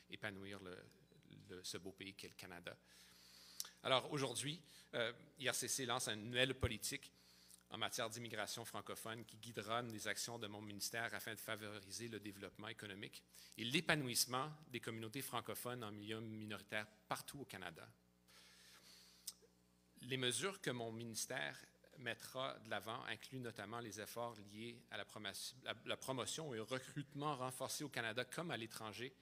épanouir ce beau pays qu'est le Canada. Alors aujourd'hui, IRCC lance une nouvelle politique en matière d'immigration francophone qui guidera les actions de mon ministère afin de favoriser le développement économique et l'épanouissement des communautés francophones en milieu minoritaire partout au Canada. Les mesures que mon ministère mettra de l'avant incluent notamment les efforts liés à la promotion et au recrutement renforcé au Canada comme à l'étranger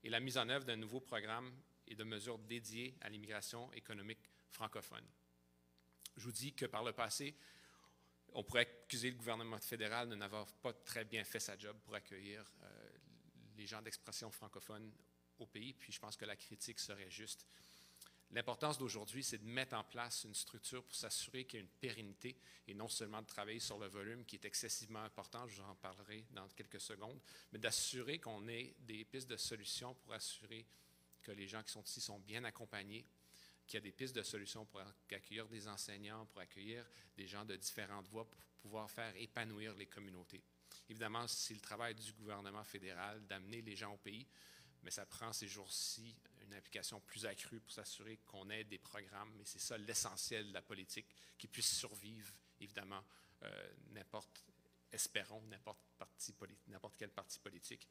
et la mise en œuvre d'un nouveau programme et de mesures dédiées à l'immigration économique francophone. Je vous dis que par le passé, on pourrait accuser le gouvernement fédéral de n'avoir pas très bien fait sa job pour accueillir les gens d'expression francophone au pays, puis je pense que la critique serait juste. L'importance d'aujourd'hui, c'est de mettre en place une structure pour s'assurer qu'il y a une pérennité et non seulement de travailler sur le volume qui est excessivement important, je vous en parlerai dans quelques secondes, mais d'assurer qu'on ait des pistes de solutions pour assurer que les gens qui sont ici sont bien accompagnés, qu'il y a des pistes de solutions pour accueillir des enseignants, pour accueillir des gens de différentes voies, pour pouvoir faire épanouir les communautés. Évidemment, c'est le travail du gouvernement fédéral d'amener les gens au pays, mais ça prend ces jours-ci une implication plus accrue pour s'assurer qu'on ait des programmes, et c'est ça l'essentiel de la politique, qui puisse survivre, évidemment, espérons, n'importe quel parti politique.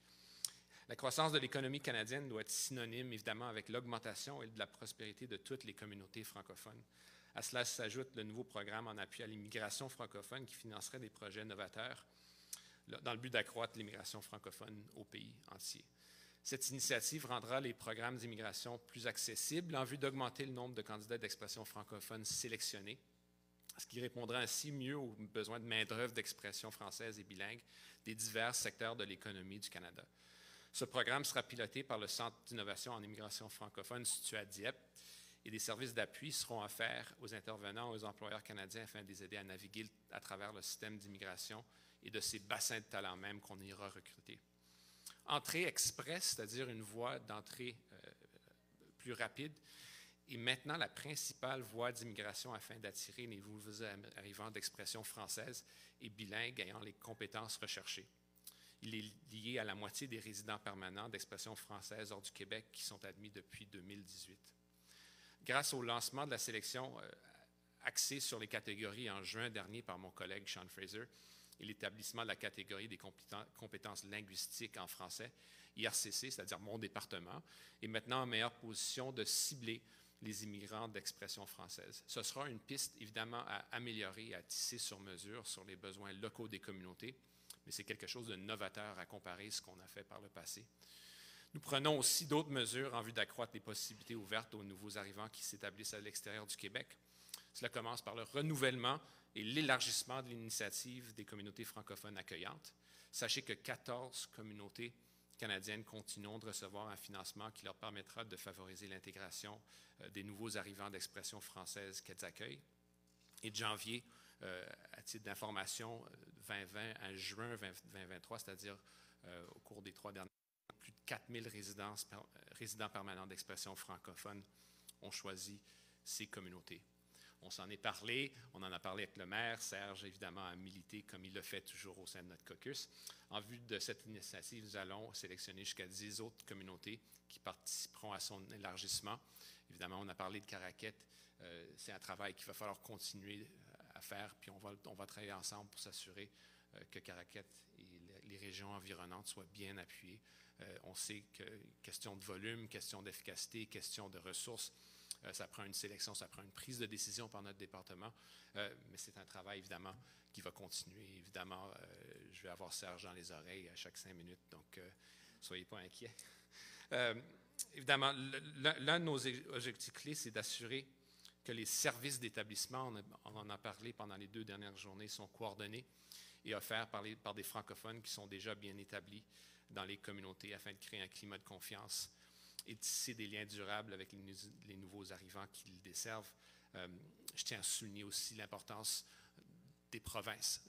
La croissance de l'économie canadienne doit être synonyme, évidemment, avec l'augmentation et de la prospérité de toutes les communautés francophones. À cela s'ajoute le nouveau programme en appui à l'immigration francophone qui financerait des projets novateurs dans le but d'accroître l'immigration francophone au pays entier. Cette initiative rendra les programmes d'immigration plus accessibles en vue d'augmenter le nombre de candidats d'expression francophone sélectionnés, ce qui répondra ainsi mieux aux besoins de main-d'œuvre d'expression française et bilingue des divers secteurs de l'économie du Canada. Ce programme sera piloté par le Centre d'innovation en immigration francophone situé à Dieppe et des services d'appui seront offerts aux intervenants et aux employeurs canadiens afin de les aider à naviguer à travers le système d'immigration et de ces bassins de talents même qu'on ira recruter. Entrée express, c'est-à-dire une voie d'entrée plus rapide, est maintenant la principale voie d'immigration afin d'attirer les nouveaux arrivants d'expression française et bilingues ayant les compétences recherchées. Il est lié à la moitié des résidents permanents d'expression française hors du Québec qui sont admis depuis 2018. Grâce au lancement de la sélection axée sur les catégories en juin dernier par mon collègue Sean Fraser et l'établissement de la catégorie des compétences linguistiques en français, IRCC, c'est-à-dire mon département, est maintenant en meilleure position de cibler les immigrants d'expression française. Ce sera une piste évidemment à améliorer et à tisser sur mesure sur les besoins locaux des communautés, mais c'est quelque chose de novateur à comparer à ce qu'on a fait par le passé. Nous prenons aussi d'autres mesures en vue d'accroître les possibilités ouvertes aux nouveaux arrivants qui s'établissent à l'extérieur du Québec. Cela commence par le renouvellement et l'élargissement de l'initiative des communautés francophones accueillantes. Sachez que 14 communautés canadiennes continueront de recevoir un financement qui leur permettra de favoriser l'intégration des nouveaux arrivants d'expression française qu'elles accueillent. Et de janvier, à titre d'information, 2020 à juin 2023, c'est-à-dire au cours des 3 derniers mois, plus de 4000 résidents permanents d'expression francophone ont choisi ces communautés. On s'en est parlé, on en a parlé avec le maire. Serge, évidemment, a milité comme il le fait toujours au sein de notre caucus. En vue de cette initiative, nous allons sélectionner jusqu'à 10 autres communautés qui participeront à son élargissement. Évidemment, on a parlé de Caraquet. C'est un travail qu'il va falloir continuer à faire, puis on va travailler ensemble pour s'assurer que Caraquet et les régions environnantes soient bien appuyées. On sait que question de volume, question d'efficacité, question de ressources, ça prend une sélection, ça prend une prise de décision par notre département, mais c'est un travail, évidemment, qui va continuer. Évidemment, je vais avoir Serge dans les oreilles à chaque 5 minutes, donc soyez pas inquiets. Évidemment, l'un de nos objectifs clés, c'est d'assurer que les services d'établissement, on en a parlé pendant les 2 dernières journées, sont coordonnés et offerts par des francophones qui sont déjà bien établis dans les communautés afin de créer un climat de confiance et tisser des liens durables avec les nouveaux arrivants qui le desservent. Je tiens à souligner aussi l'importance des provinces.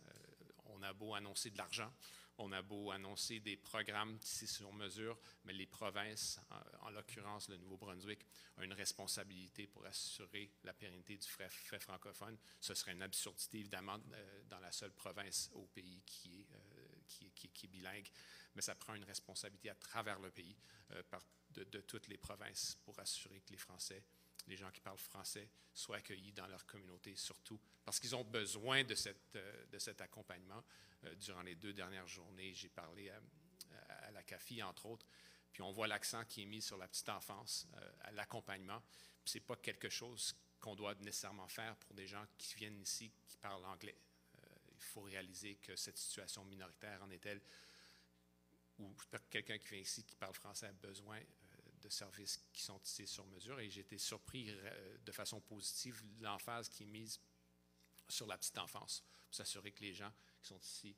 On a beau annoncer de l'argent, on a beau annoncer des programmes tissés sur mesure, mais les provinces, en l'occurrence le Nouveau-Brunswick, ont une responsabilité pour assurer la pérennité du fait francophone. Ce serait une absurdité, évidemment, dans la seule province au pays qui est bilingue, mais ça prend une responsabilité à travers le pays de toutes les provinces pour assurer que les Français, les gens qui parlent français, soient accueillis dans leur communauté, surtout parce qu'ils ont besoin de cet accompagnement. Durant les 2 dernières journées, j'ai parlé à la CAFI, entre autres, puis on voit l'accent qui est mis sur la petite enfance, à l'accompagnement. Ce n'est pas quelque chose qu'on doit nécessairement faire pour des gens qui viennent ici, qui parlent anglais. Il faut réaliser que cette situation minoritaire en est telle où quelqu'un qui vient ici, qui parle français, a besoin de services qui sont tissés sur mesure. Et j'ai été surpris de façon positive de l'emphase qui est mise sur la petite enfance, pour s'assurer que les gens qui sont ici,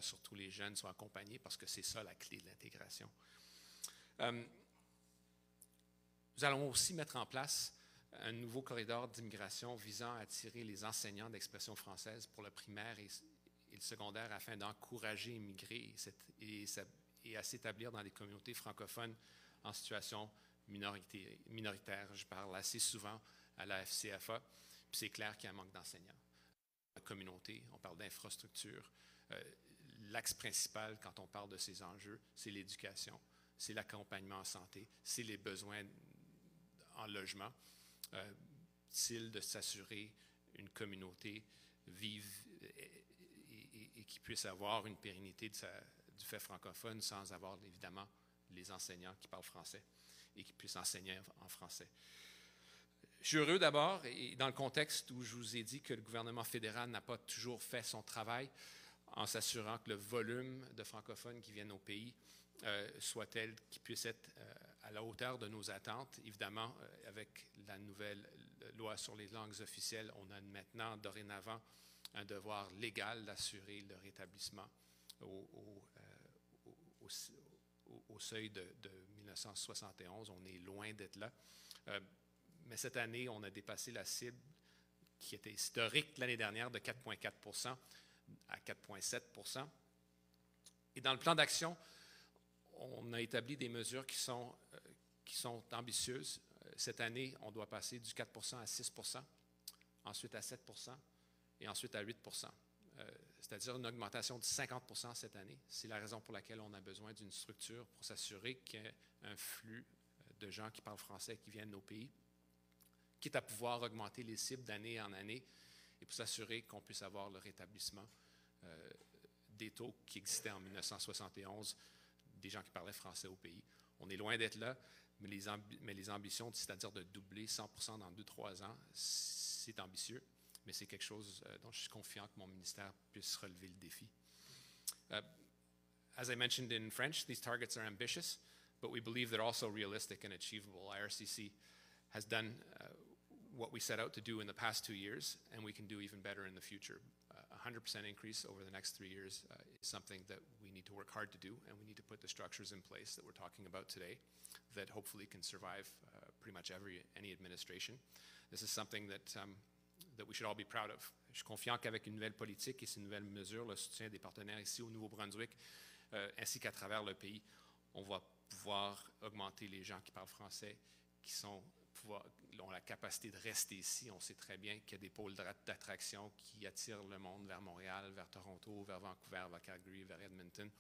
surtout les jeunes, soient accompagnés, parce que c'est ça la clé de l'intégration. Nous allons aussi mettre en place un nouveau corridor d'immigration visant à attirer les enseignants d'expression française pour le primaire et le secondaire afin d'encourager à immigrer et à s'établir dans des communautés francophones en situation minoritaire. Je parle assez souvent à la FCFA, puis c'est clair qu'il y a un manque d'enseignants. La communauté, on parle d'infrastructure. L'axe principal quand on parle de ces enjeux, c'est l'éducation, c'est l'accompagnement en santé, c'est les besoins en logement. Est-il de s'assurer une communauté vive et qui puisse avoir une pérennité du fait francophone sans avoir évidemment les enseignants qui parlent français et qui puissent enseigner en français. Je suis heureux d'abord, et dans le contexte où je vous ai dit que le gouvernement fédéral n'a pas toujours fait son travail en s'assurant que le volume de francophones qui viennent au pays soit tel qu'il puisse être à la hauteur de nos attentes. Évidemment, avec la nouvelle loi sur les langues officielles, on a maintenant, dorénavant, un devoir légal d'assurer le rétablissement au seuil de 1971. On est loin d'être là. Mais cette année, on a dépassé la cible qui était historique l'année dernière de 4,4 à 4,7 %. Et dans le plan d'action, on a établi des mesures qui sont ambitieuses. Cette année, on doit passer du 4 à 6 ensuite à 7 et ensuite à 8 c'est-à-dire une augmentation de 50 cette année. C'est la raison pour laquelle on a besoin d'une structure pour s'assurer qu'il y ait un flux de gens qui parlent français qui viennent au pays, quitte à pouvoir augmenter les cibles d'année en année et pour s'assurer qu'on puisse avoir le rétablissement des taux qui existaient en 1971, des gens qui parlaient français au pays. On est loin d'être là, mais les ambitions, c'est-à-dire de doubler 100 dans 2-3 ans, c'est ambitieux, mais c'est quelque chose dont je suis confiant que mon ministère puisse relever le défi. As I mentioned in French, these targets are ambitious, but we believe they're also realistic and achievable. IRCC has done what we set out to do in the past 2 years, and we can do even better in the future. 100% increase over the next 3 years is something that we need to work hard to do, and we need to put the structures in place that we're talking about today that hopefully can survive pretty much any administration. This is something that we should all be proud of. Je suis confiant qu'avec une nouvelle politique et ces nouvelles mesures, le soutien des partenaires ici au Nouveau-Brunswick, ainsi qu'à travers le pays, on va pouvoir augmenter les gens qui parlent français, qui ont la capacité de rester ici. On sait très bien qu'il y a des pôles d'attraction qui attirent le monde vers Montréal, vers Toronto, vers Vancouver, vers Calgary, vers Edmonton.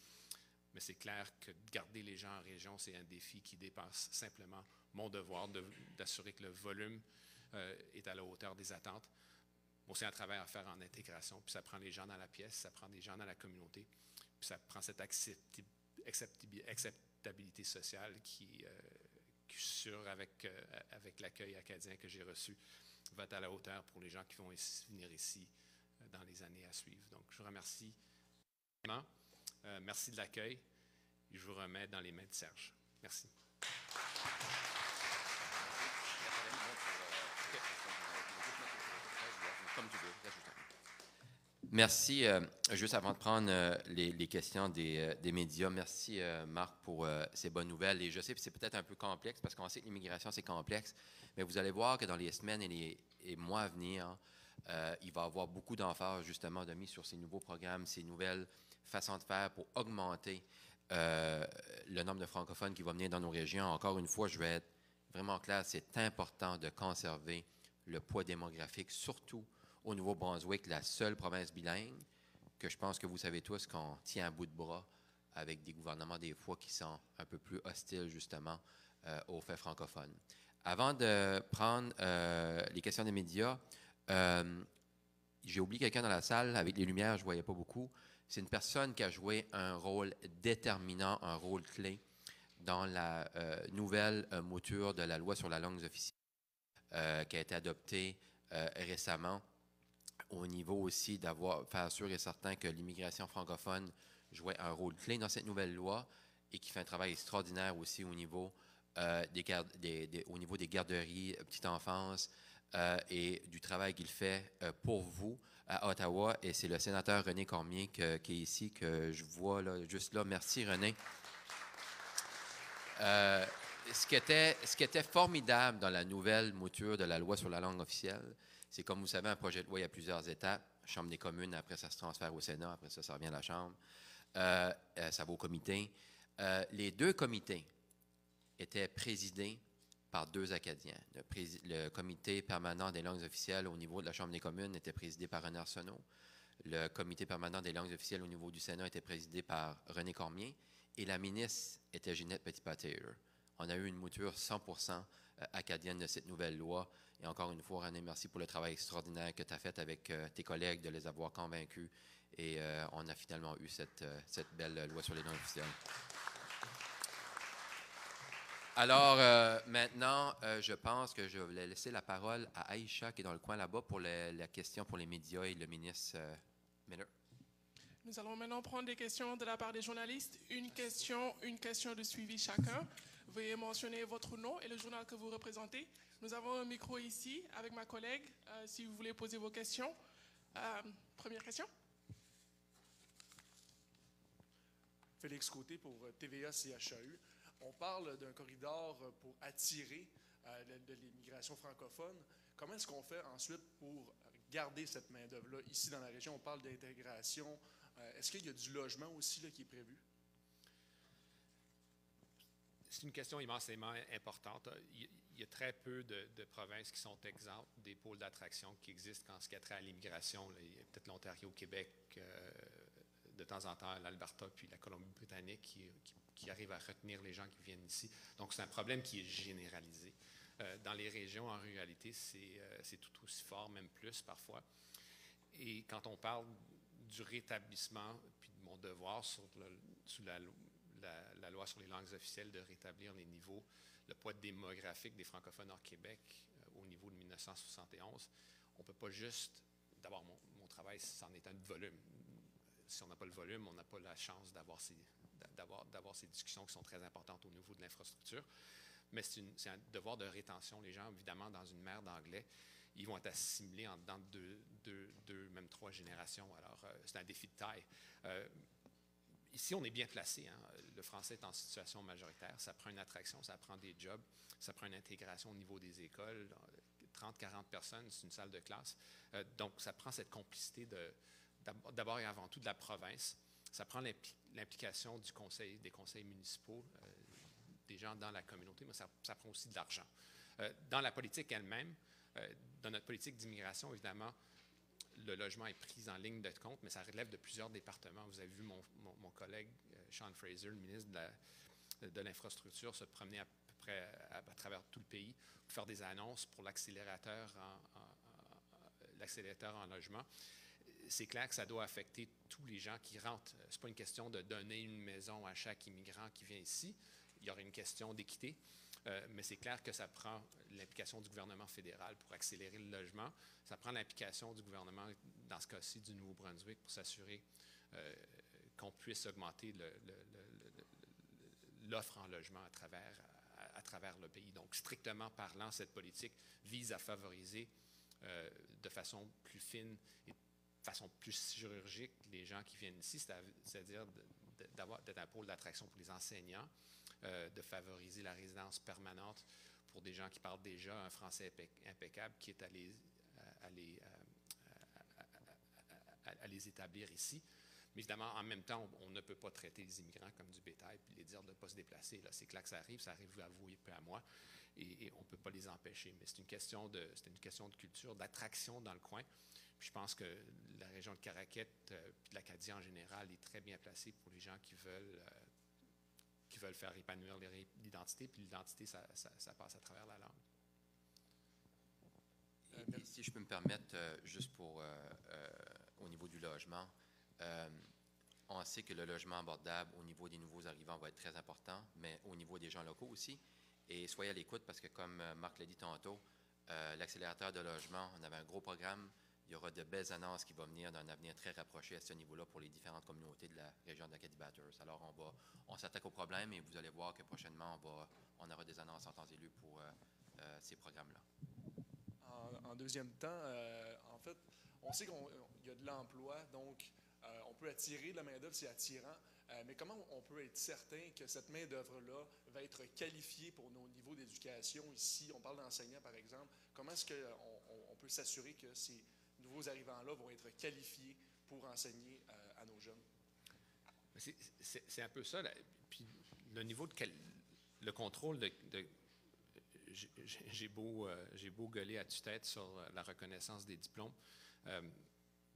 Mais c'est clair que garder les gens en région, c'est un défi qui dépasse simplement mon devoir d'assurer que le volume est à la hauteur des attentes. C'est un travail à faire en intégration, puis ça prend les gens dans la pièce, ça prend des gens dans la communauté, puis ça prend cette acceptabilité sociale qui je suis sûr, avec l'accueil acadien que j'ai reçu, va être à la hauteur pour les gens qui vont venir ici dans les années à suivre. Donc, je vous remercie. Merci de l'accueil. Je vous remets dans les mains de Serge. Merci. Merci. Juste avant de prendre les questions des médias, merci Marc pour ces bonnes nouvelles. Et je sais que c'est peut-être un peu complexe parce qu'on sait que l'immigration, c'est complexe, mais vous allez voir que dans les semaines et les mois à venir, il va y avoir beaucoup d'emphase justement de mise sur ces nouveaux programmes, ces nouvelles façons de faire pour augmenter le nombre de francophones qui vont venir dans nos régions. Encore une fois, je vais être vraiment clair, c'est important de conserver le poids démographique, surtout au Nouveau-Brunswick, la seule province bilingue, que je pense que vous savez tous qu'on tient à bout de bras avec des gouvernements des fois qui sont un peu plus hostiles justement aux faits francophones. Avant de prendre les questions des médias, j'ai oublié quelqu'un dans la salle. Avec les lumières, je ne voyais pas beaucoup. C'est une personne qui a joué un rôle déterminant, un rôle clé dans la nouvelle mouture de la loi sur la langue officielle qui a été adoptée récemment, au niveau aussi faire sûr et certain que l'immigration francophone jouait un rôle clé dans cette nouvelle loi et qui fait un travail extraordinaire aussi au niveau, au niveau des garderies, petite enfance et du travail qu'il fait pour vous à Ottawa. Et c'est le sénateur René Cormier qui est ici, que je vois là, juste là. Merci René. Ce qui était formidable dans la nouvelle mouture de la loi sur la langue officielle, c'est comme vous savez, un projet de loi, il y a plusieurs étapes. Chambre des communes, après ça se transfère au Sénat, après ça revient à la Chambre. Ça va au comité. Les deux comités étaient présidés par deux Acadiens. Le comité permanent des langues officielles au niveau de la Chambre des communes était présidé par René Arsenault. Le comité permanent des langues officielles au niveau du Sénat était présidé par René Cormier. Et la ministre était Ginette Petitpas-Taylor. On a eu une mouture 100% acadienne de cette nouvelle loi. Et encore une fois, René, merci pour le travail extraordinaire que tu as fait avec tes collègues, de les avoir convaincus. Et on a finalement eu cette belle loi sur les langues officielles. Alors, maintenant, je pense que je vais laisser la parole à Aïcha, qui est dans le coin là-bas, pour la question pour les médias et le ministre Miller. Nous allons maintenant prendre des questions de la part des journalistes. Une question de suivi chacun. Veuillez mentionner votre nom et le journal que vous représentez. Nous avons un micro ici avec ma collègue, si vous voulez poser vos questions. Première question. Félix Côté pour TVA CHAU. On parle d'un corridor pour attirer de l'immigration francophone. Comment est-ce qu'on fait ensuite pour garder cette main-d'œuvre-là ici dans la région? On parle d'intégration. Est-ce qu'il y a du logement aussi là, qui est prévu? C'est une question immensément importante. Il y a très peu de provinces qui sont exemptes des pôles d'attraction qui existent en ce qui a trait à l'immigration. Il y a peut-être l'Ontario, Québec, de temps en temps l'Alberta, puis la Colombie-Britannique qui arrivent à retenir les gens qui viennent ici. Donc, c'est un problème qui est généralisé. Dans les régions, en ruralité, c'est tout aussi fort, même plus parfois. Et quand on parle du rétablissement, puis de mon devoir sous la loi sur les langues officielles de rétablir les niveaux, le poids démographique des francophones hors Québec au niveau de 1971, on ne peut pas juste, d'abord mon travail, c'en est un volume. Si on n'a pas le volume, on n'a pas la chance d'avoir ces discussions qui sont très importantes au niveau de l'infrastructure. Mais c'est un devoir de rétention. Les gens, évidemment, dans une mer d'anglais, ils vont être assimilés en dedans de deux, même 3 générations. Alors, c'est un défi de taille. Ici, on est bien placé. Hein. Le français est en situation majoritaire. Ça prend une attraction, ça prend des jobs, ça prend une intégration au niveau des écoles. 30-40 personnes, c'est une salle de classe. Donc, ça prend cette complicité d'abord et avant tout de la province. Ça prend l'implication du conseil, des conseils municipaux, des gens dans la communauté, mais ça prend aussi de l'argent. Dans la politique elle-même, dans notre politique d'immigration, évidemment, le logement est pris en ligne de compte, mais ça relève de plusieurs départements. Vous avez vu mon collègue Sean Fraser, le ministre de l'Infrastructure, se promener à peu près à travers tout le pays pour faire des annonces pour l'accélérateur en logement. C'est clair que ça doit affecter tous les gens qui rentrent. Ce n'est pas une question de donner une maison à chaque immigrant qui vient ici. Il y aurait une question d'équité. Mais c'est clair que ça prend l'implication du gouvernement fédéral pour accélérer le logement. Ça prend l'implication du gouvernement, dans ce cas-ci, du Nouveau-Brunswick, pour s'assurer qu'on puisse augmenter l'offre en logement à travers le pays. Donc, strictement parlant, cette politique vise à favoriser de façon plus fine et de façon plus chirurgique les gens qui viennent ici, c'est-à-dire d'être un pôle d'attraction pour les enseignants, de favoriser la résidence permanente pour des gens qui parlent déjà un français impeccable, qui est à les établir ici. Mais évidemment, en même temps, on ne peut pas traiter les immigrants comme du bétail puis les dire de ne pas se déplacer. Là, c'est clair que ça arrive à vous et peu à moi, et on ne peut pas les empêcher. Mais c'est une question de culture, d'attraction dans le coin. Puis je pense que la région de Caraquet, puis l'Acadie en général, est très bien placée pour les gens qui veulent veulent faire épanouir l'identité, puis l'identité, ça passe à travers la langue. Et si je peux me permettre, juste pour au niveau du logement, on sait que le logement abordable au niveau des nouveaux arrivants va être très important, mais au niveau des gens locaux aussi. Et soyez à l'écoute parce que, comme Marc l'a dit tantôt, l'accélérateur de logement, on avait un gros programme. Il y aura de belles annonces qui vont venir dans un avenir très rapproché à ce niveau-là pour les différentes communautés de la région de l'Acadie-Bathurst. Alors, on s'attaque au problème et vous allez voir que prochainement, on aura des annonces en temps et lieu pour ces programmes-là. En deuxième temps, en fait, on sait qu'il y a de l'emploi, donc on peut attirer de la main-d'œuvre, c'est attirant. Mais comment on peut être certain que cette main-d'œuvre-là va être qualifiée pour nos niveaux d'éducation ici? On parle d'enseignants, par exemple. Comment est-ce qu'on peut s'assurer que ces nouveaux arrivants-là vont être qualifiés pour enseigner à nos jeunes? C'est un peu ça. Puis le niveau de le contrôle j'ai beau gueuler à tue-tête sur la reconnaissance des diplômes.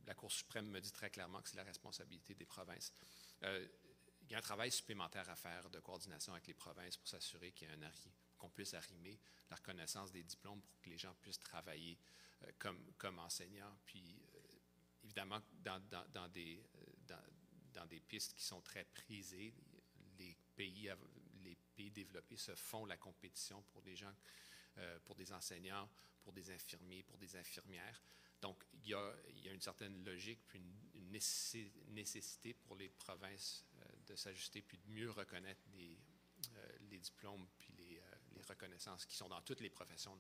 La Cour suprême me dit très clairement que c'est la responsabilité des provinces. Il y a un travail supplémentaire à faire de coordination avec les provinces pour s'assurer qu'on puisse arrimer la reconnaissance des diplômes pour que les gens puissent travailler comme enseignants. Puis, évidemment, dans des pistes qui sont très prisées, les pays développés se font la compétition pour des gens, pour des enseignants, pour des infirmiers, pour des infirmières. Donc, il y a une certaine logique, puis une nécessité pour les provinces de s'ajuster, puis de mieux reconnaître les diplômes, puis les reconnaissances qui sont dans toutes les professions,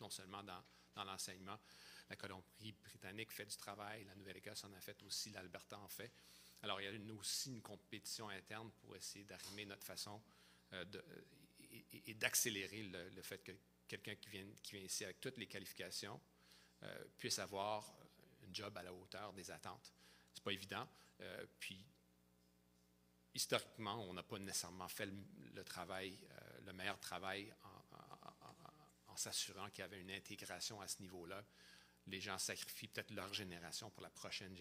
non seulement dans l'enseignement. La Colombie-Britannique fait du travail, la Nouvelle-Écosse en a fait aussi, l'Alberta en fait. Alors, il y a aussi une compétition interne pour essayer d'arrimer notre façon et d'accélérer le fait que quelqu'un qui vient ici avec toutes les qualifications puisse avoir un job à la hauteur des attentes. C'est pas évident. Puis, historiquement, on n'a pas nécessairement fait le meilleur travail en s'assurant qu'il y avait une intégration à ce niveau-là. Les gens sacrifient peut-être leur génération pour la prochaine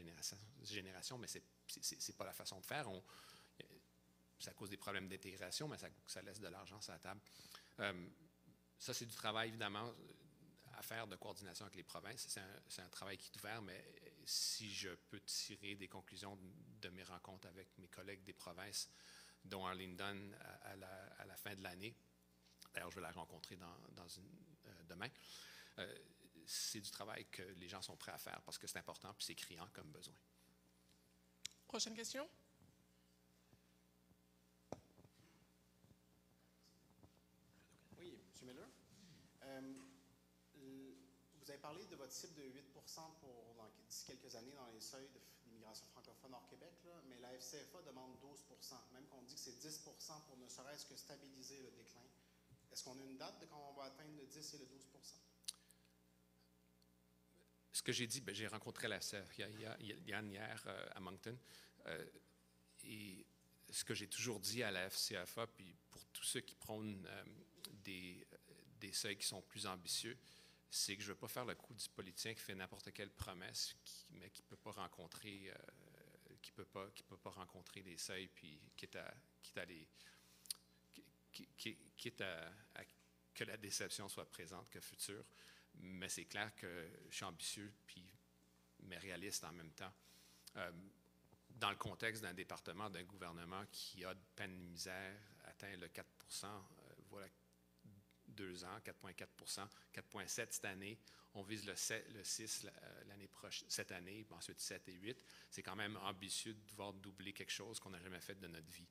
génération, mais c'est pas la façon de faire. Ça cause des problèmes d'intégration, mais ça laisse de l'argent sur la table. Ça, c'est du travail, évidemment, à faire de coordination avec les provinces. C'est un travail qui est ouvert, mais si je peux tirer des conclusions de mes rencontres avec mes collègues des provinces, dont Arlene Dunn à la fin de l'année, d'ailleurs, je vais la rencontrer demain, c'est du travail que les gens sont prêts à faire parce que c'est important puis c'est criant comme besoin. Prochaine question. Oui, M. Miller. Vous avez parlé de votre cible de 8 d'ici quelques années dans les seuils d'immigration francophone hors Québec, là, mais la FCFA demande 12 même qu'on dit que c'est 10 pour ne serait-ce que stabiliser le déclin. Est-ce qu'on a une date de quand on va atteindre le 10 et le 12 Ce que j'ai dit, j'ai rencontré la CFA Yann hier à Moncton. Et ce que j'ai toujours dit à la FCFA, puis pour tous ceux qui prônent des seuils qui sont plus ambitieux, c'est que je ne veux pas faire le coup du politicien qui fait n'importe quelle promesse, mais qui ne peut pas rencontrer, les seuils, puis quitte à que la déception soit présente que future. Mais c'est clair que je suis ambitieux, mais réaliste en même temps. Dans le contexte d'un département, d'un gouvernement qui a de peine de misère, atteint le 4 voilà 2 ans, 4,4 4,7 cette année. On vise le 6 l'année prochaine, cette année, puis ensuite 7 et 8. C'est quand même ambitieux de devoir doubler quelque chose qu'on n'a jamais fait de notre vie.